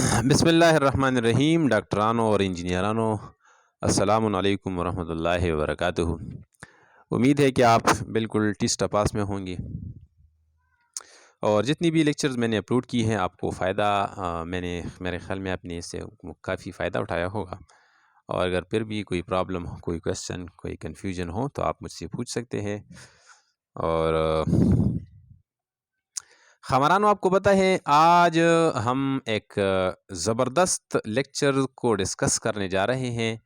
बिस्मिल्लाहिर्रहमानिर्रहीम। डॉक्टरानो और इंजीनियरानो, अस्सलामु अलैकुम वरहमतुल्लाहि वबरकातुहू। उम्मीद है कि आप बिल्कुल टिस्ट पास में होंगे और जितनी भी लेक्चर्स मैंने अपलोड की हैं आपको फ़ायदा मैंने मेरे ख़्याल में आपने इससे काफ़ी फ़ायदा उठाया होगा। और अगर फिर भी कोई प्रॉब्लम हो, कोई क्वेश्चन, कोई कन्फ्यूजन हो तो आप मुझसे पूछ सकते हैं। और ख़मरानो, आपको पता है आज हम एक ज़बरदस्त लेक्चर को डिस्कस करने जा रहे हैं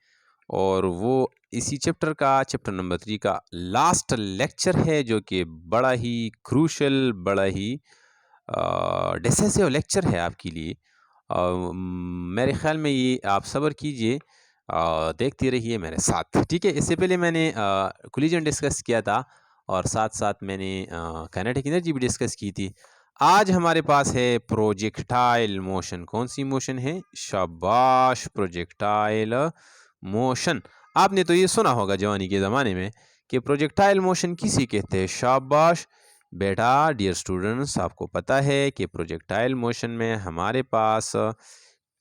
और वो इसी चैप्टर नंबर 3 का लास्ट लेक्चर है, जो कि बड़ा ही क्रूशल, बड़ा ही डिसिसिव लेक्चर है आपके लिए। मेरे ख़्याल में ये आप सब्र कीजिए, देखते रहिए मेरे साथ, ठीक है। इससे पहले मैंने कोलिजन डिस्कस किया था और साथ साथ मैंने काइनेटिक एनर्जी भी डिस्कस की थी। आज हमारे पास है प्रोजेक्टाइल मोशन। कौन सी मोशन है? शाबाश, प्रोजेक्टाइल मोशन। आपने तो ये सुना होगा जवानी के ज़माने में कि प्रोजेक्टाइल मोशन किसे कहते हैं। शाबाश बेटा, डियर स्टूडेंट्स, आपको पता है कि प्रोजेक्टाइल मोशन में हमारे पास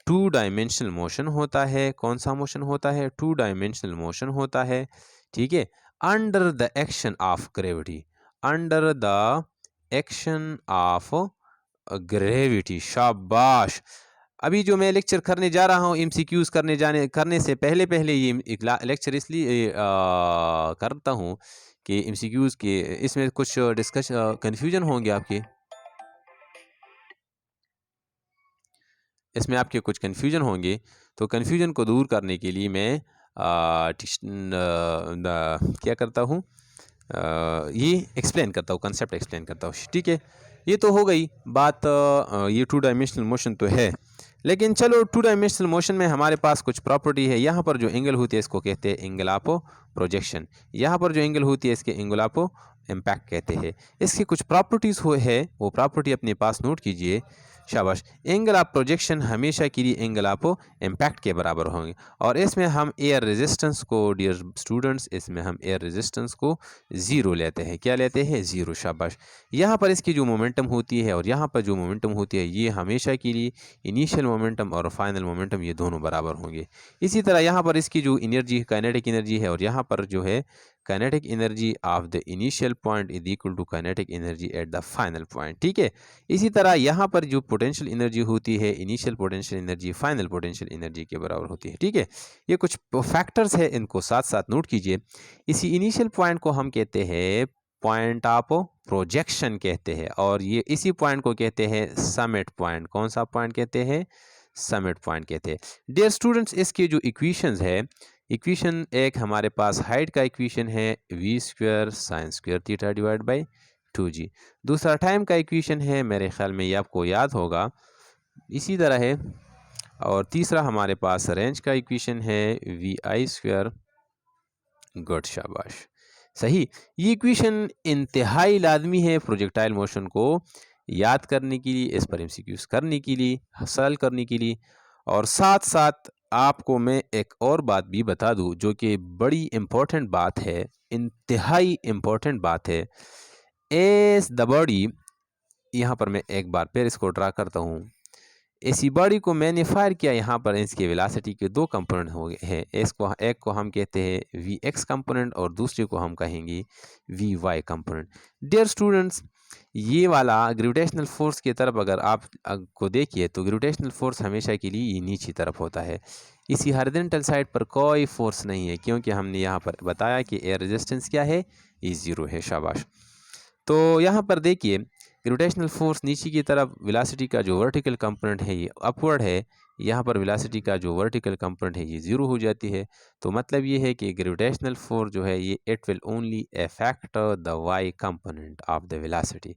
2 डायमेंशनल मोशन होता है। कौन सा मोशन होता है? 2 डायमेंशनल मोशन होता है, ठीक है। Under the action of gravity, under the action of gravity. शाबाश। अभी जो मैं लेक्चर करने जा रहा हूँ, एमसीक्यूज करने से पहले पहले ये एक लेक्चर इसलिए करता हूँ कि एमसीक्यूज के इसमें कुछ कन्फ्यूजन होंगे आपके, इसमें आपके कुछ कन्फ्यूजन होंगे। तो कन्फ्यूजन को दूर करने के लिए मैं क्या करता हूँ, ये एक्सप्लेन करता हूँ, कंसेप्ट एक्सप्लेन करता हूँ, ठीक है। ये तो हो गई बात। ये 2 डायमेंशनल मोशन तो है, लेकिन चलो 2 डायमेंशनल मोशन में हमारे पास कुछ प्रॉपर्टी है। यहाँ पर जो एंगल होती है इसको कहते हैं एंगल ऑफ प्रोजेक्शन। यहाँ पर जो एंगल होती है इसके एंगल ऑफ इम्पैक्ट कहते हैं। इसकी कुछ प्रॉपर्टीज़ है, वो प्रॉपर्टी अपने पास नोट कीजिए। शाबाश। एंगल ऑफ प्रोजेक्शन हमेशा के लिए एंगल ऑफ इम्पैक्ट के बराबर होंगे। और इसमें हम एयर रेजिस्टेंस को, डियर स्टूडेंट्स, इसमें हम एयर रेजिस्टेंस को 0 लेते हैं। क्या लेते हैं? 0। शाबाश। यहाँ पर इसकी जो मोमेंटम होती है और यहाँ पर जो मोमेंटम होती है, ये हमेशा के लिए इनिशियल मोमेंटम और फाइनल मोमेंटम ये दोनों बराबर होंगे। इसी तरह यहाँ पर इसकी जो एनर्जी, काइनेटिक एनर्जी है, और यहाँ पर जो है kinetic energy of the initial point is equal to kinetic energy at the final point, ठीक है। इसी तरह यहाँ पर जो पोटेंशियल एनर्जी होती है, initial potential energy final potential energy के बराबर होती है, ठीक है। ये कुछ फैक्टर्स है, इनको साथ साथ नोट कीजिए। इसी इनिशियल पॉइंट को हम कहते हैं पॉइंट ऑफ प्रोजेक्शन कहते हैं, और ये इसी पॉइंट को कहते हैं समिट पॉइंट। कौन सा पॉइंट कहते हैं? समिट पॉइंट कहते हैं। डियर स्टूडेंट्स, इसकी जो इक्वेशंस है, इक्वेशन एक हमारे पास हाइट का इक्वेशन है v² sin square theta divide by 2g। दूसरा टाइम का इक्वेशन है, मेरे ख्याल में ये आपको याद होगा, इसी तरह है। और तीसरा हमारे पास रेंज का इक्वेशन है vi²। गुड, शाबाश, सही। ये इक्वेशन इंतहाई लाजमी है प्रोजेक्टाइल मोशन को याद करने के लिए, इस पर एमसीक्यूज करने के लिए, हल करने के लिए। और साथ साथ आपको मैं एक और बात भी बता दूं, जो कि बड़ी इम्पोर्टेंट बात है, इंतहाई इम्पोर्टेंट बात है। एज द बॉडी, यहाँ पर मैं एक बार फिर इसको ड्रा करता हूँ। इसी बॉडी को मैंने फायर किया, यहाँ पर इसके वेलोसिटी के 2 कंपोनेंट हो गए हैं। इसको एक को हम कहते हैं वी एक्स कंपोनेंट और दूसरे को हम कहेंगे v y component. Dear students, ये वाला ग्रेविटेशनल फोर्स की तरफ अगर आप को देखिए तो ग्रेविटेशनल फोर्स हमेशा के लिए ये नीचे तरफ होता है। इसी हॉरिजॉन्टल साइड पर कोई फोर्स नहीं है, क्योंकि हमने यहाँ पर बताया कि एयर रेजिस्टेंस क्या है, ये 0 है। शाबाश। तो यहाँ पर देखिए, ग्रेविटेशनल फोर्स नीचे की तरफ, वेलोसिटी का जो वर्टिकल कंपोनेंट है ये अपवर्ड है, यहाँ पर वेलोसिटी का जो वर्टिकल कंपोनेंट है ये 0 हो जाती है। तो मतलब ये है कि ग्रेविटेशनल फोर्स जो है ये it will only affect the y component of the velocity.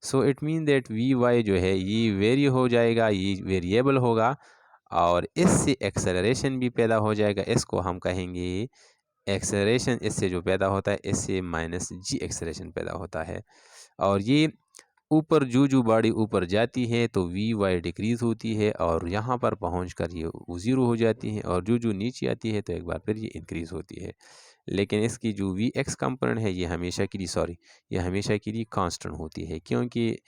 So it mean that v y जो है ये वेरी हो जाएगा, ये वेरिएबल होगा, और इससे एक्सेलरेशन भी पैदा हो जाएगा। इसको हम कहेंगे एक्सेलरेशन। इससे जो पैदा होता है, इससे -g एक्सेलरेशन पैदा होता है। और ये ऊपर जो बॉडी ऊपर जाती है तो वी वाई डिक्रीज़ होती है, और यहाँ पर पहुँचकर ये 0 हो जाती है, और जो नीचे आती है तो एक बार फिर ये इंक्रीज़ होती है। लेकिन इसकी जो वी एक्स कंपोनेंट है ये हमेशा के लिए ये हमेशा के लिए कांस्टेंट होती है, क्योंकि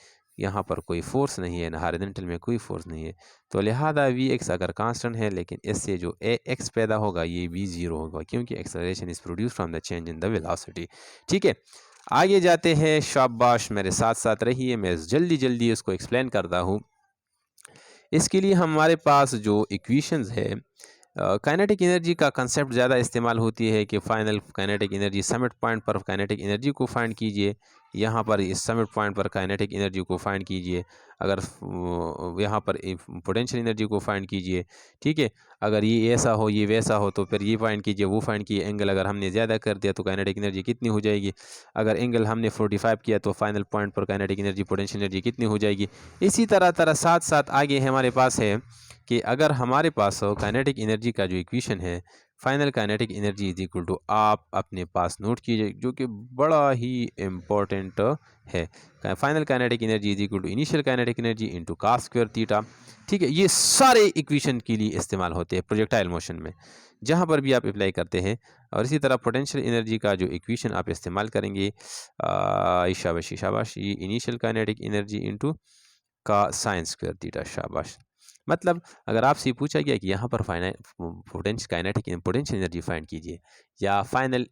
यहाँ पर कोई फोर्स नहीं है, हॉरिजॉन्टल में कोई फोर्स नहीं है, तो लिहाजा वी एक्स अगर कांस्टेंट है, लेकिन इससे जो ए एक्स पैदा होगा ये भी ज़ीरो होगा, क्योंकि acceleration is produce from the change in the velocity. ठीक है, आगे जाते हैं। शाबाश, मेरे साथ साथ रहिए, मैं जल्दी जल्दी इसको एक्सप्लेन करता हूँ। इसके लिए हमारे पास जो इक्वेशंस है, काइनेटिक एनर्जी का कंसेप्ट ज़्यादा इस्तेमाल होती है कि final kinetic energy summit point पर काइनेटिक एनर्जी को फाइंड कीजिए। यहाँ पर इस समिट पॉइंट पर काइनेटिक एनर्जी को फाइंड कीजिए, अगर यहाँ पर पोटेंशियल एनर्जी को फाइंड कीजिए। ठीक है, अगर ये ऐसा हो ये वैसा हो तो फिर ये फाइंड कीजिए, वो फाइंड कीजिए। एंगल अगर हमने ज़्यादा कर दिया तो काइनेटिक एनर्जी कितनी हो जाएगी, अगर एंगल हमने 45 किया तो फाइनल पॉइंट पर काइनेटिक एनर्जी पोटेंशियल एनर्जी कितनी हो जाएगी। इसी तरह साथ साथ आगे हमारे पास है कि अगर हमारे पास काइनेटिक एनर्जी का जो इक्वेशन है, final kinetic energy is equal to, आप अपने पास नोट कीजिए, जो कि बड़ा ही इम्पोर्टेंट है। Final kinetic energy is equal to initial kinetic energy into cos square theta. ठीक है, ये सारे इक्वेशन के लिए इस्तेमाल होते हैं प्रोजेक्टाइल मोशन में, जहाँ पर भी आप अप्लाई करते हैं। और इसी तरह पोटेंशियल एनर्जी का जो इक्वेशन आप इस्तेमाल करेंगे, शाबाश शाबाश, ये इनिशियल काइनेटिक एनर्जी इंटू का साइन स्क्वायर थीटा। शाबाश, मतलब अगर आपसे पूछा गया कि यहाँ पर potential kinetic potential energy find कीजिए या फाइनल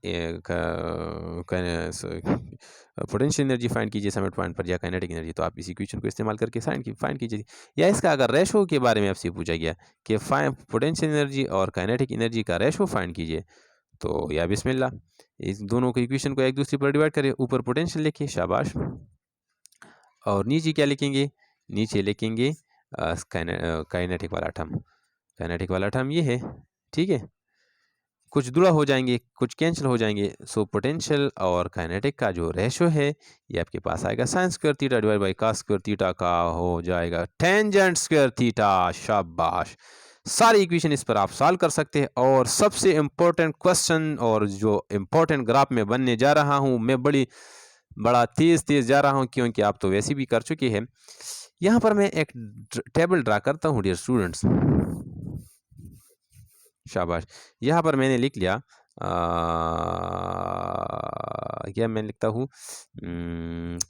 पोटेंशियल एनर्जी फाइंड कीजिए समिट पॉइंट पर या काइनेटिक एनर्जी, तो आप इस इक्वेशन को इस्तेमाल करके फाइंड कीजिए। या इसका अगर रेशो के बारे में आपसे पूछा गया कि पोटेंशियल एनर्जी और काइनेटिक एनर्जी का रेशो फाइंड कीजिए, तो या बिस्मिल्लाह, इस दोनों के इक्वेशन को एक दूसरे पर डिवाइड करिए, ऊपर पोटेंशियल लिखिए, शाबाश, और नीचे क्या लिखेंगे, नीचे लिखेंगे काइनेटिक वाला टर्म। काइनेटिक वाला टर्म ये है। ठीक है, कुछ जुड़ा हो जाएंगे, कुछ कैंसिल हो जाएंगे। सो पोटेंशियल और काइनेटिक का जो रेशो है ये आपके पास आएगा sine square theta divide by cos square theta का हो जाएगा टेंजेंट स्क्वायर थीटा। शाबाश, सारी इक्वेशन इस पर आप सॉल्व कर सकते हैं। और सबसे इम्पोर्टेंट क्वेश्चन और जो इम्पोर्टेंट ग्राफ में बनने जा रहा हूँ, मैं बड़ा तेज़ जा रहा हूँ, क्योंकि आप तो वैसे भी कर चुके हैं। यहाँ पर मैं एक टेबल ड्रा करता हूँ डियर स्टूडेंट्स। शाबाश, यहाँ पर मैंने लिख लिया, क्या मैं लिखता हूँ,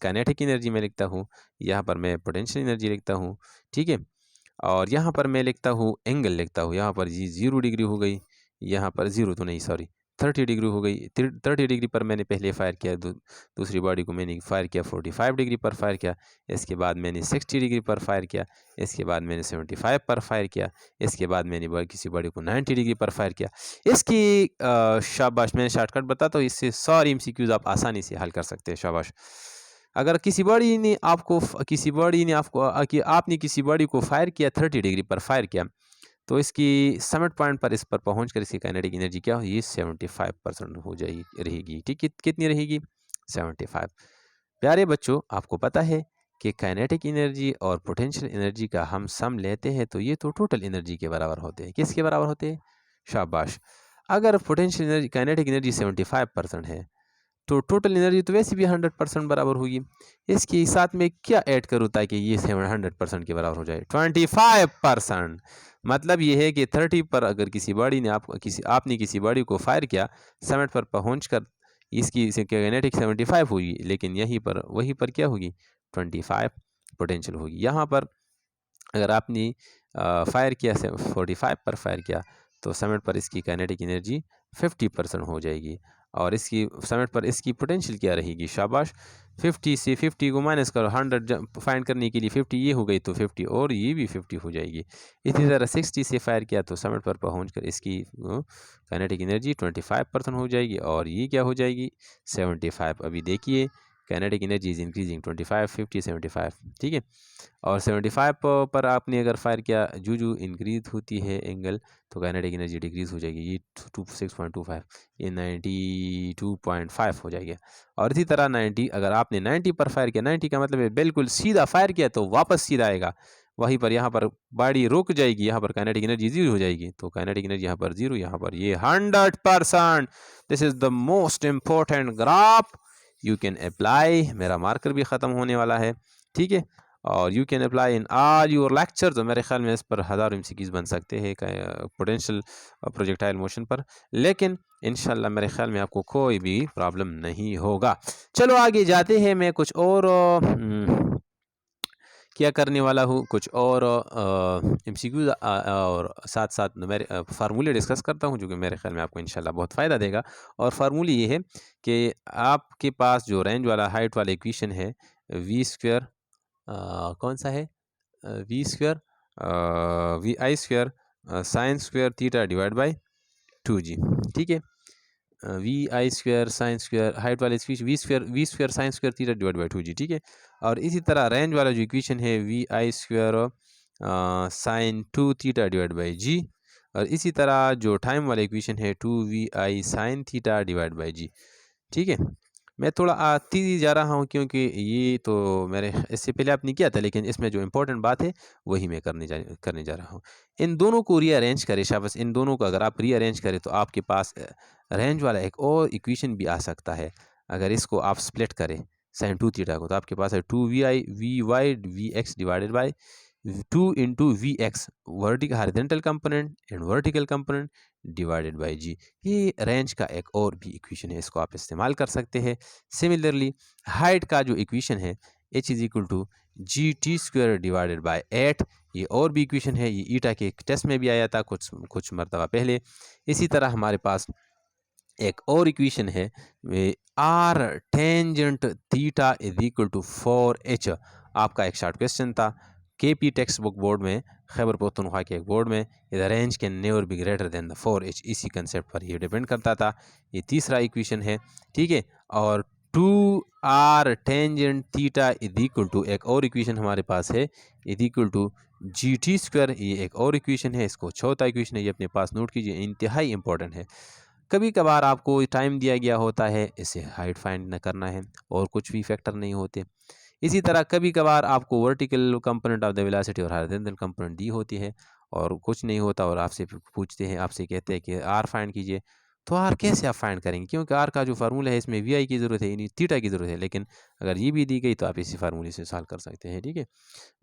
काइनेटिक एनर्जी में लिखता हूँ, यहाँ पर मैं पोटेंशियल एनर्जी लिखता हूँ। ठीक है, और यहाँ पर मैं लिखता हूँ एंगल लिखता हूँ, यहाँ पर जी 0 डिग्री हो गई, यहाँ पर 0 तो नहीं, सॉरी 30 डिग्री हो गई। 30 डिग्री पर मैंने पहले फायर किया, दूसरी बॉडी को मैंने फायर किया 45 डिग्री पर फायर किया, इसके बाद मैंने 60 डिग्री पर फायर किया, इसके बाद मैंने 75 पर फायर किया, इसके बाद मैंने किसी बॉडी को 90 डिग्री पर फायर किया। इसकी शाबाश, मैंने शॉर्टकट बताता हूँ, इससे सारी MCQs आप आसानी से हल कर सकते हैं। शाबाश, अगर किसी बॉडी ने आपको कि आपने किसी बॉडी को फायर किया 30 डिग्री पर फायर किया, तो इसकी समिट पॉइंट पर इस पर पहुंचकर इसकी काइनेटिक एनर्जी क्या होगी, 75% हो जाएगी रहेगी। ठीक, कितनी रहेगी, 75। प्यारे बच्चों, आपको पता है कि काइनेटिक एनर्जी और पोटेंशियल एनर्जी का हम सम लेते हैं तो ये तो टोटल एनर्जी के बराबर होते हैं। किसके बराबर होते हैं, शाबाश। अगर पोटेंशियल एनर्जी काइनेटिक एनर्जी 75% है तो टोटल एनर्जी तो वैसे भी 100% बराबर होगी। इसके साथ में क्या ऐड करूँ ताकि ये 100% के बराबर हो जाए, 25%। मतलब ये है कि 30 पर अगर किसी बॉडी ने आपने किसी बॉडी को फायर किया, समिट पर पहुंचकर इसकी काइनेटिक 75 होगी, लेकिन वहीं पर क्या होगी, 25 पोटेंशियल होगी। यहाँ पर अगर आपने फायर किया 45 पर फायर किया तो समिट पर इसकी काइनेटिक एनर्जी 50% हो जाएगी, और इसकी समिट पर इसकी पोटेंशियल क्या रहेगी, शाबाश। 50 से 50 को माइनस करो, 100 फाइंड करने के लिए 50 ये हो गई तो 50 और ये भी 50 हो जाएगी। इसी तरह 60 से फायर किया तो समिट पर पहुंचकर इसकी काइनेटिक एनर्जी 25% हो जाएगी, और ये क्या हो जाएगी, 75। अभी देखिए, काइनेटिक एनर्जी इज इंक्रीजिंग 25, 50, 75। ठीक है, और 75 पर आपने अगर फायर किया, जो इंक्रीज होती है एंगल, तो काइनेटिक एनर्जी डिक्रीज हो जाएगी। ये 6.25, ये 92.5 हो जाएगी। और इसी तरह 90, अगर आपने 90 पर फायर किया, 90 का मतलब है बिल्कुल सीधा फायर किया तो वापस सीधा आएगा, वहीं पर यहाँ पर बॉडी रुक जाएगी, यहाँ पर काइनेटिक एनर्जी 0 हो जाएगी, तो काइनेटिक एनर्जी यहाँ पर 0, यहाँ पर ये 100%। This is the most important graph you can apply. मेरा मार्कर भी ख़त्म होने वाला है, ठीक है, और you can apply in all your lecture. तो मेरे ख्याल में इस पर 1000 MCQs बन सकते हैं पोटेंशियल प्रोजेक्टाइल मोशन पर, लेकिन इंशाल्लाह मेरे ख्याल में आपको कोई भी प्रॉब्लम नहीं होगा। चलो आगे जाते हैं, मैं कुछ और क्या करने वाला हूँ, कुछ और एमसीक्यूज और साथ साथ मेरे फार्मूले डिस्कस करता हूँ, जो कि मेरे ख्याल में आपको इंशाल्लाह बहुत फ़ायदा देगा। और फार्मूले ये है कि आपके पास जो रेंज वाला हाइट वाला इक्वेशन है, वी स्क्वेयर कौन सा है, V square V I square sine square theta divide by 2g, ठीक है। V I square sine square height वाले equation V square sine square theta divide by 2g, ठीक है। और इसी तरह रेंज वाला जो इक्वेशन है, V I square sine 2 theta divide by G. और इसी तरह जो टाइम वाला इक्वेशन है, 2vi sine theta divide by G, ठीक है। मैं थोड़ा तेज़ी जा रहा हूँ क्योंकि ये तो मेरे इससे पहले आपने किया था, लेकिन इसमें जो इम्पोर्टेंट बात है वही मैं करने जा रहा हूँ। इन दोनों को रीअरेंज करें, शाबाश, इन दोनों को अगर आप रीअरेंज करें तो आपके पास रेंज वाला एक और इक्वेशन भी आ सकता है। अगर इसको आप स्प्लिट करें साइन 2 थीटा को, तो आपके पास है 2vi divided by 2 into V X vertical horizontal component and vertical component divided by G. ये रेंज का एक और भी इक्वेशन है, इसको आप इस्तेमाल कर सकते हैं। सिमिलरली हाइट का जो इक्वेशन है, h is equal to g t square divided by 8, ये और भी इक्वेशन है, ये ईटा के एक टेस्ट में भी आया था कुछ मरतबा पहले। इसी तरह हमारे पास एक और इक्वेशन है, R tangent theta is equal to 4h। आपका एक शॉर्ट क्वेश्चन था केपी टेक्स्ट बुक बोर्ड में, खैबर पख्तूनख्वा के एक बोर्ड में, the range can never be greater than the 4h, इसी कंसेप्ट पर ये डिपेंड करता था। ये तीसरा इक्वेशन है, ठीक है। और 2r tangent theta is equal to एक और इक्वेशन हमारे पास है, is equal to g t square, ये एक और इक्वेशन है, इसको चौथा इक्वेशन है, ये अपने पास नोट कीजिए, इंतहाई इंपॉर्टेंट है। कभी कभार आपको टाइम दिया गया होता है, इसे हाइट फाइंड न करना है और कुछ भी फैक्टर नहीं होते। इसी तरह कभी कभार आपको vertical component of the velocity और हॉरिजॉन्टल कंपोनेंट दी होती है और कुछ नहीं होता, और आपसे पूछते हैं, आपसे कहते हैं कि आर फाइंड कीजिए। तो आर कैसे आप फाइंड करेंगे, क्योंकि आर का जो फार्मूला है इसमें वी आई की ज़रूरत है, यानी थीटा की ज़रूरत है, लेकिन अगर ये भी दी गई तो आप इसी फार्मूले से सॉल्व कर सकते हैं, ठीक है।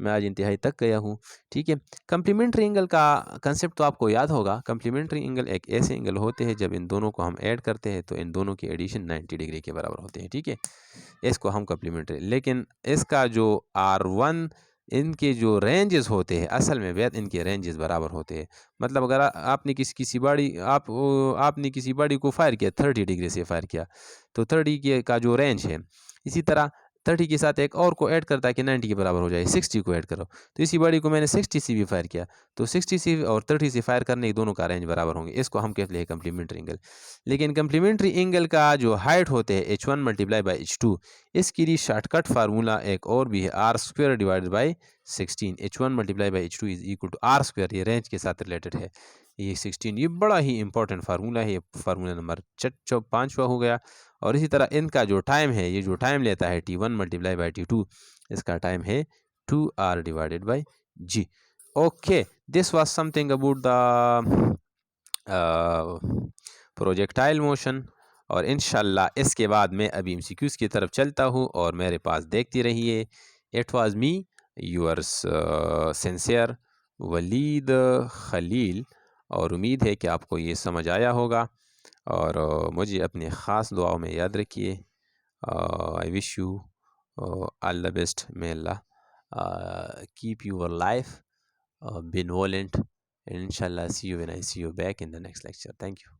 मैं आज इंतहाई तक गया हूँ, ठीक है। कम्प्लीमेंट्री एंगल का कंसेप्ट तो आपको याद होगा। कम्प्लीमेंट्री एंगल एक ऐसे एंगल होते हैं जब इन दोनों को हम ऐड करते हैं तो इन दोनों की एडिशन 90 डिग्री के बराबर होते हैं, ठीक है। इसको हम कम्प्लीमेंट्री, लेकिन इसका जो R1, इनके जो रेंजेस होते हैं, असल में बेहद इनके रेंजेस बराबर होते हैं। मतलब अगर आपने किसी बॉडी आपने किसी बॉडी को फायर किया 30 डिग्री से फायर किया, तो 30 के का जो रेंज है, इसी तरह 30 के साथ एक और को ऐड करता है कि 90 के बराबर हो जाए, 60 को ऐड करो, तो इसी बॉडी को मैंने 60 से भी फायर किया, तो 60 से और 30 से फायर करने के दोनों का रेंज बराबर होंगे, इसको हम कहते हैं कम्प्लीमेंट्री एंगल। लेकिन कम्प्लीमेंट्री एंगल का जो हाइट होते हैं h1 मल्टीप्लाई बाई h2, इसके लिए शॉर्टकट फार्मूला एक और भी है, R square divided by 16। h1 multiply by h2 is equal to R square, ये रेंज के साथ रिलेटेड है, ये 16, ये बड़ा ही इंपॉर्टेंट फार्मूला है, ये फार्मूला नंबर 5वां हो गया। और इसी तरह इनका जो टाइम है, ये जो टाइम लेता है t1 मल्टीप्लाई बाई t2, इसका टाइम है 2r divided by g। Okay, this was something about the projectile motion. और इंशाल्लाह इसके बाद मैं अभी एमसीक्यूज़ की तरफ चलता हूँ, और मेरे पास देखती रहिए। It was me yours sincere Waleed Khalil, और उम्मीद है कि आपको ये समझ आया होगा, और मुझे अपने ख़ास दुआओं में याद रखिए। I wish you all the best, may Allah keep your life benevolent, and inshallah see you when I see you back in the next lecture. Thank you.